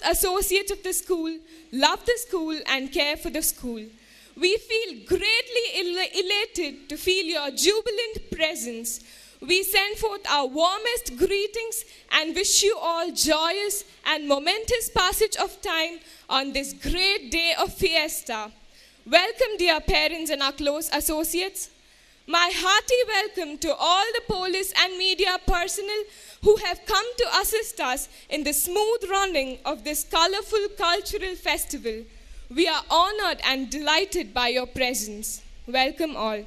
associates of the school love the school and care for the school. We feel greatly elated to feel your jubilant presence. We send forth our warmest greetings and wish you all joyous and momentous passage of time on this great day of fiesta. Welcome, dear parents and our close associates. My hearty welcome to all the police and media personnel who have come to assist us in the smooth running of this colorful cultural festival. We are honored and delighted by your presence. Welcome all.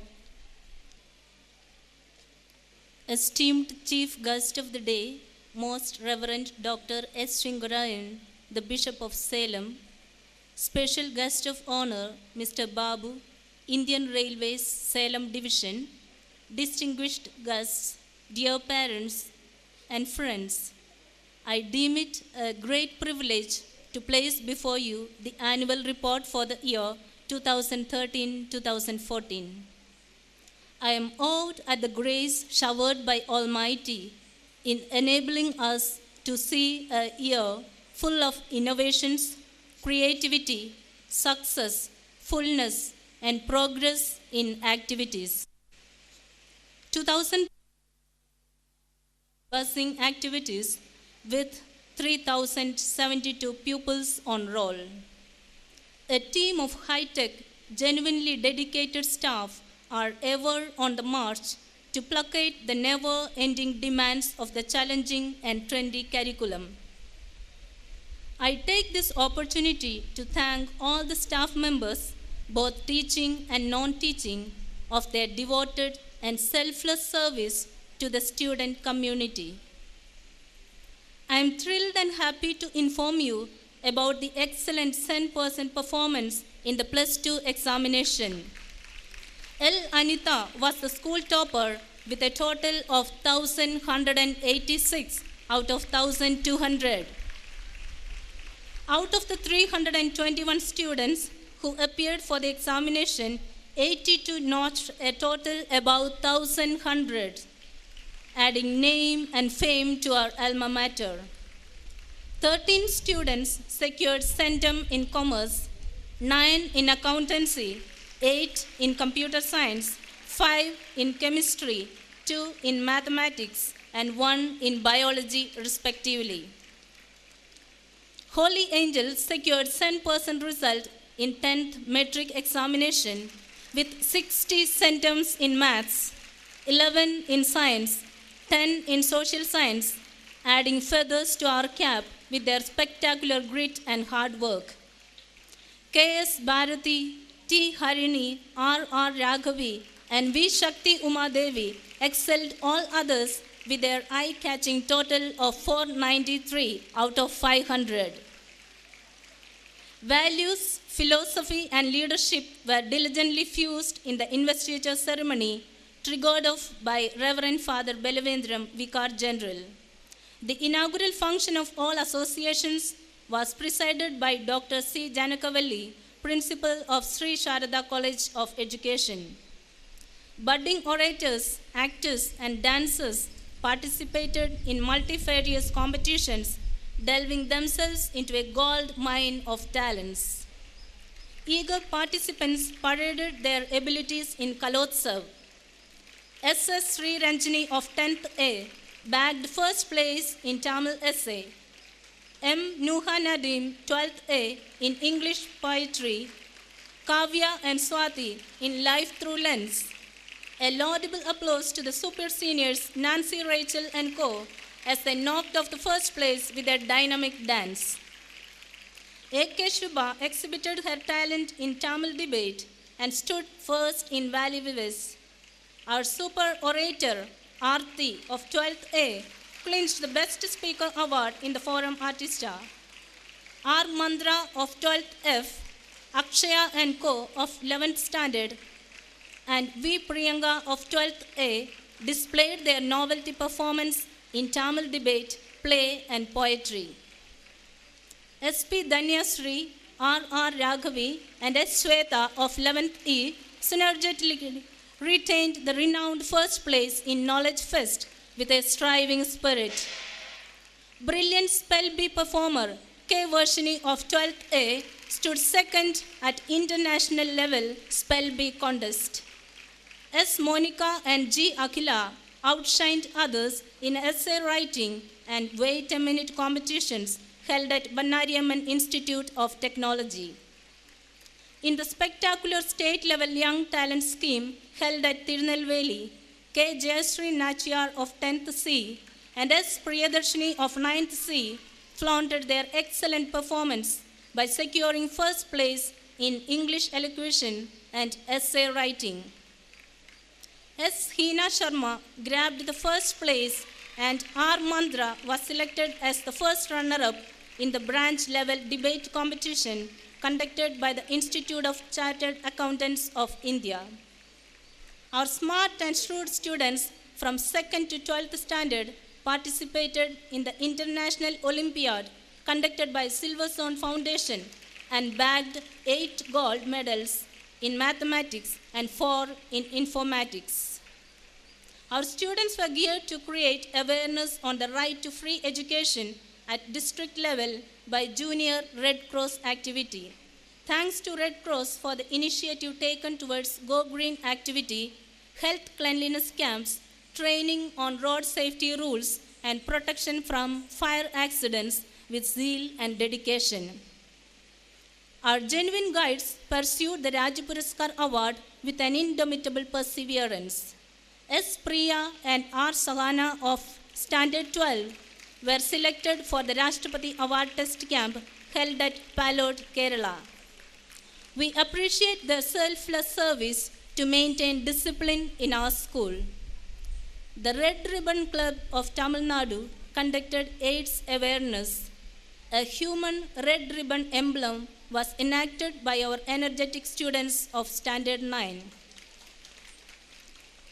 Esteemed Chief Guest of the Day, Most Reverend Dr. S. Shingarayan, the Bishop of Salem, Special Guest of Honor, Mr. Babu, Indian Railways, Salem Division, distinguished guests, dear parents and friends, I deem it a great privilege to place before you the annual report for the year 2013-2014. I am awed at the grace showered by Almighty in enabling us to see a year full of innovations, creativity, success, fullness, and progress in activities. 2000 busing activities with 3,072 pupils on roll. A team of high-tech, genuinely dedicated staff are ever on the march to placate the never-ending demands of the challenging and trendy curriculum. I take this opportunity to thank all the staff members, both teaching and non-teaching, of their devoted and selfless service to the student community. I am thrilled and happy to inform you about the excellent 100% performance in the Plus 2 examination. L. Anita was the school topper with a total of 1,186 out of 1,200. Out of the 321 students who appeared for the examination, 82 notched a total above 1,100, adding name and fame to our alma mater. 13 students secured centum in commerce, 9 in accountancy, 8 in computer science, 5 in chemistry, 2 in mathematics, and 1 in biology, respectively. Holy Angel secured 100% result in 10th metric examination with 60 centums in maths, 11 in science, 10 in social science, adding feathers to our cap with their spectacular grit and hard work. K.S. Bharati, T. Harini, R.R. Raghavi, and V. Shakti Umadevi excelled all others with their eye-catching total of 493 out of 500. Values, philosophy, and leadership were diligently fused in the investiture ceremony triggered off by Reverend Father Belavendram, Vicar General. The inaugural function of all associations was presided by Dr. C. Janakavalli, Principal of Sri Sharada College of Education. Budding orators, actors, and dancers participated in multifarious competitions, delving themselves into a gold mine of talents. Eager participants paraded their abilities in Kalotsav. S.S. Sri Ranjini of 10th A bagged first place in Tamil essay. M. Nuha Nadim, 12th A, in English poetry. Kavya and Swati in Life Through Lens. A laudable applause to the super seniors Nancy, Rachel, and co. as they knocked off the first place with their dynamic dance. A.K. Shubha exhibited her talent in Tamil debate and stood first in Valley Vives. Our super orator, Aarti of 12th A, clinched the Best Speaker Award in the Forum Artista. R. Mandra of 12th F, Akshaya and Co. of 11th Standard, and V. Priyanka of 12th A displayed their novelty performance in Tamil debate, play, and poetry. S.P. Danyasri, R.R. Raghavi, and S. Sweta of 11th E synergetically retained the renowned first place in Knowledge Fest with a striving spirit. Brilliant spell bee performer K. Varshini of 12th A stood second at international level spell bee contest. S. Monica and G. Akila outshined others in essay writing and wait a minute competitions held at Bannariamman Institute of Technology. In the spectacular state-level Young Talent Scheme held at Tirunelveli, K. Jayashree Nachiyar of 10th C and S. Priyadarshini of 9th C flaunted their excellent performance by securing first place in English elocution and essay writing. S. Hina Sharma grabbed the first place and R. Mandra was selected as the first runner-up in the branch-level debate competition conducted by the Institute of Chartered Accountants of India. Our smart and shrewd students from 2nd to 12th standard participated in the International Olympiad conducted by Silverzone Foundation and bagged 8 gold medals in mathematics and 4 in informatics. Our students were geared to create awareness on the right to free education at district level by Junior Red Cross activity. Thanks to Red Cross for the initiative taken towards Go Green activity, health cleanliness camps, training on road safety rules, and protection from fire accidents with zeal and dedication. Our genuine guides pursued the Rajapuraskar Award with an indomitable perseverance. S. Priya and R. Sahana of Standard 12 were selected for the Rashtrapati Award Test Camp held at Pallod, Kerala. We appreciate their selfless service to maintain discipline in our school. The Red Ribbon Club of Tamil Nadu conducted AIDS awareness. A human red ribbon emblem was enacted by our energetic students of Standard 9.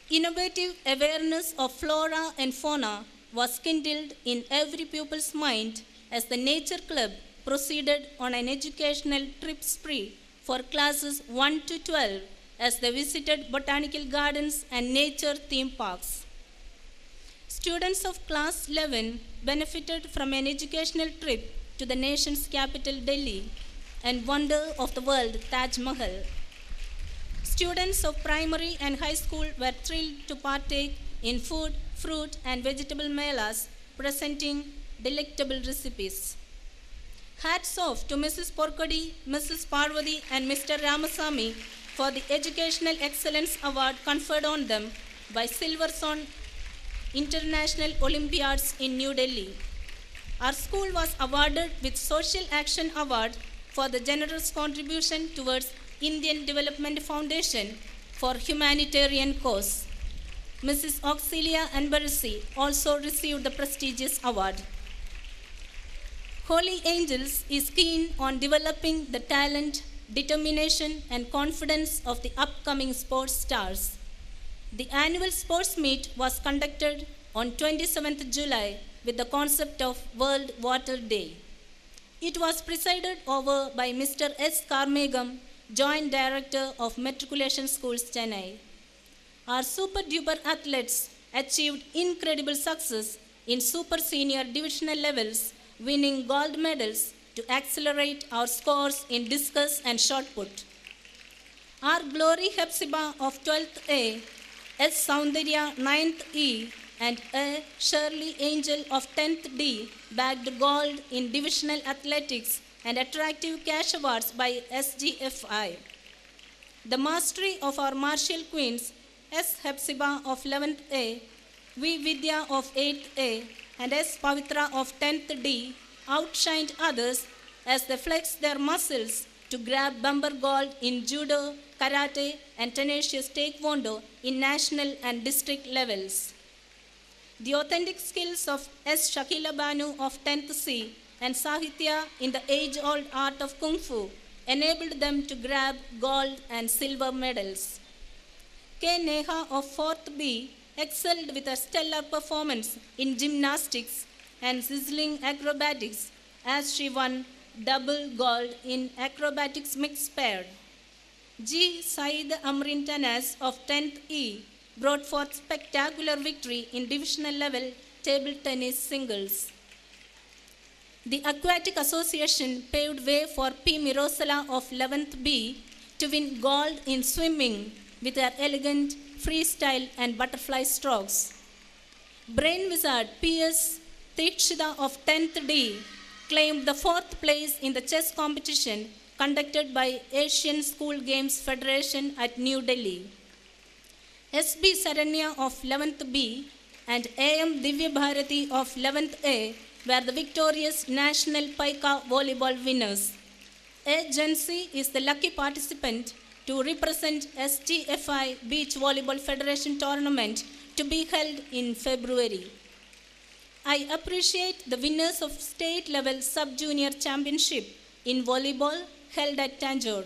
Innovative awareness of flora and fauna was kindled in every pupil's mind as the Nature Club proceeded on an educational trip spree for classes 1 to 12 as they visited botanical gardens and nature theme parks. Students of class 11 benefited from an educational trip to the nation's capital Delhi and wonder of the world Taj Mahal. Students of primary and high school were thrilled to partake in food, fruit and vegetable melas presenting delectable recipes. Hats off to Mrs. Porkadi, Mrs. Parvati and Mr. Ramasamy for the Educational Excellence Award conferred on them by Silverzone International Olympiads in New Delhi. Our school was awarded with Social Action Award for the generous contribution towards Indian Development Foundation for humanitarian cause. Mrs. Auxilia Anbarasi also received the prestigious award. Holy Angels is keen on developing the talent, determination, and confidence of the upcoming sports stars. The annual sports meet was conducted on 27th July with the concept of World Water Day. It was presided over by Mr. S. Karmegam, Joint Director of Matriculation Schools, Chennai. Our super duper athletes achieved incredible success in super senior divisional levels, winning gold medals to accelerate our scores in discus and shot put. Our Glory Hepzibah of 12th A, S. Soundarya 9th E, and A. Shirley Angel of 10th D bagged gold in divisional athletics and attractive cash awards by SGFI. The mastery of our martial queens, S. Hepzibah of 11th A, V. Vidya of 8th A, and S. Pavitra of 10th D outshined others as they flexed their muscles to grab bumper gold in judo, karate, and tenacious taekwondo in national and district levels. The authentic skills of S. Shakila Banu of 10th C and Sahitya in the age-old art of Kung Fu enabled them to grab gold and silver medals. K. Neha of 4th B excelled with a stellar performance in gymnastics and sizzling acrobatics as she won double gold in acrobatics mixed pair. G. Saeed Amrin Tanas of 10th E brought forth spectacular victory in divisional level table tennis singles. The Aquatic Association paved way for P. Mirosala of 11th B to win gold in swimming with her elegant freestyle and butterfly strokes. Brain wizard P.S. Tikshida of 10th D claimed the 4th place in the chess competition conducted by Asian School Games Federation at New Delhi. S.B. Saranya of 11th B and A.M. Divya Bharati of 11th A were the victorious national Paika volleyball winners. Agency is the lucky participant to represent SGFI Beach Volleyball Federation tournament to be held in February. I appreciate the winners of state level sub-junior championship in volleyball held at Tanjore.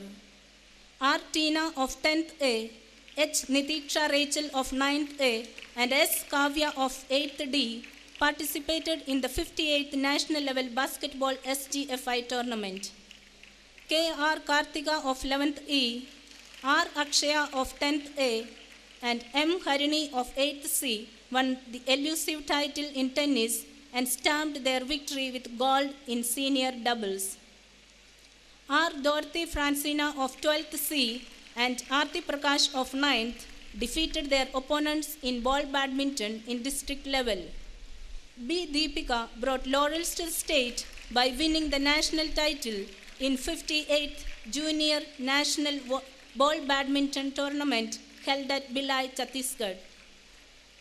R. Tina of 10th A, H. Nitiksha Rachel of 9th A, and S. Kavya of 8th D participated in the 58th National Level Basketball SGFI tournament. K. R. Kartika of 11th E, R. Akshaya of 10th A, and M. Harini of 8th C won the elusive title in tennis and stamped their victory with gold in senior doubles. R. Dorothy Francina of 12th C and Aarti Prakash of 9th defeated their opponents in ball badminton in district level. B. Deepika brought laurels to the state by winning the national title in 58th Junior National Ball Badminton Tournament held at Bhilai, Chhattisgarh.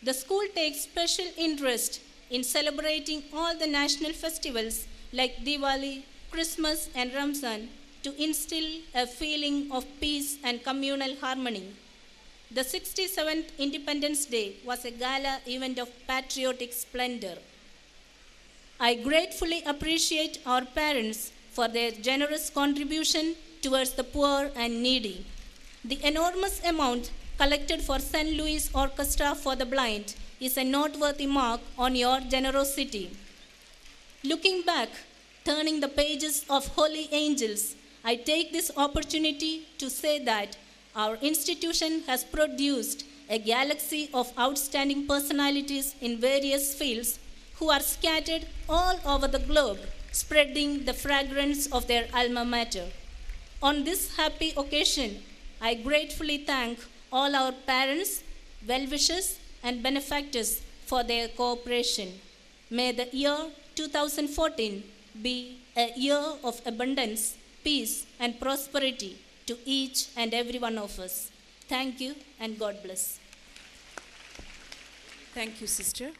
The school takes special interest in celebrating all the national festivals like Diwali, Christmas, and Ramzan to instill a feeling of peace and communal harmony. The 67th Independence Day was a gala event of patriotic splendor. I gratefully appreciate our parents for their generous contribution towards the poor and needy. The enormous amount collected for St. Louis Orchestra for the Blind is a noteworthy mark on your generosity. Looking back, turning the pages of Holy Angels, I take this opportunity to say that our institution has produced a galaxy of outstanding personalities in various fields who are scattered all over the globe, spreading the fragrance of their alma mater. On this happy occasion, I gratefully thank all our parents, well-wishers, and benefactors for their cooperation. May the year 2014 be a year of abundance, peace, and prosperity to each and every one of us. Thank you and God bless. Thank you, sister.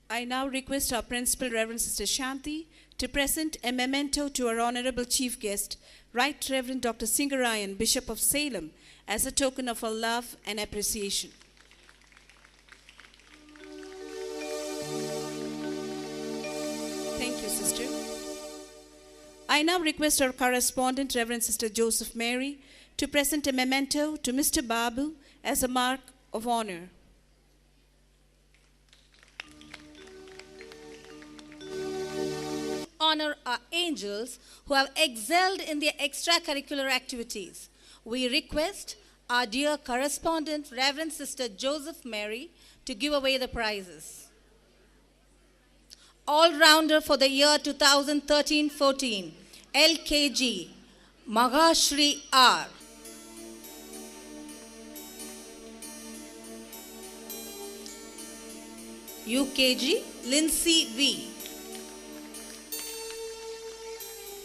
I now request our Principal, Reverend Sister Shanti, to present a memento to our Honorable Chief Guest, Right Reverend Dr. Singarayan, Bishop of Salem, as a token of our love and appreciation. Thank you, sister. I now request our correspondent, Reverend Sister Joseph Mary, to present a memento to Mr. Babu as a mark of honor. Honor our angels who have excelled in their extracurricular activities. We request our dear correspondent, Reverend Sister Joseph Mary, to give away the prizes. All-rounder for the year 2013-14, LKG, Maghashri R. UKG, Lindsay V.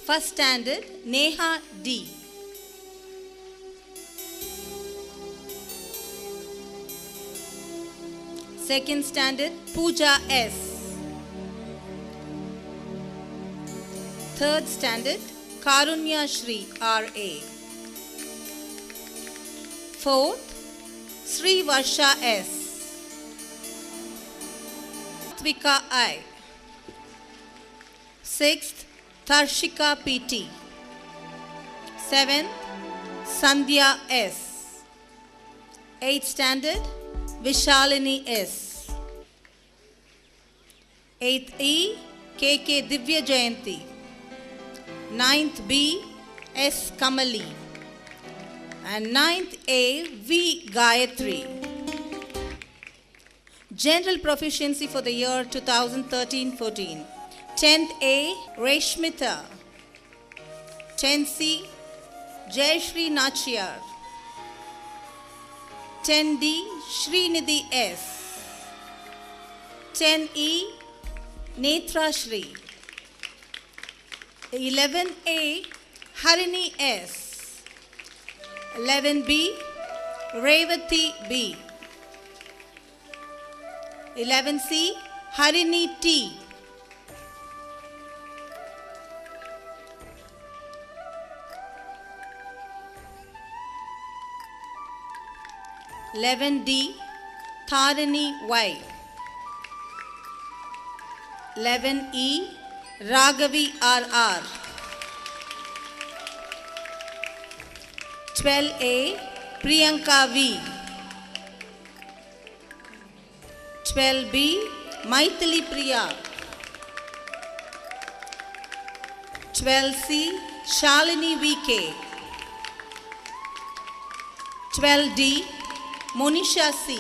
First standard, Neha D. Second standard, Pooja S. Third standard, Karunya Shri R.A. Fourth, Sri Varsha S. Tvika I. Sixth, Tarshika P.T. Seventh, Sandhya S. Eighth standard, Vishalini S. Eighth E, K.K. Divya Jayanti. Ninth B, S. Kamali. And 9th A, V. Gayatri. General proficiency for the year 2013-14. 10th A, Reshmita. 10th C, Jayashri Nachiyar. 10D, Srinidhi S. 10E, Netra Shri. 11A, Harini S. 11B, Revati B. 11C, Harini T. 11D, Tharini Y. 11E, Raghavi RR. 12A, Priyanka V. 12B, Maithili Priya. 12C, Shalini VK. 12D, Monisha C.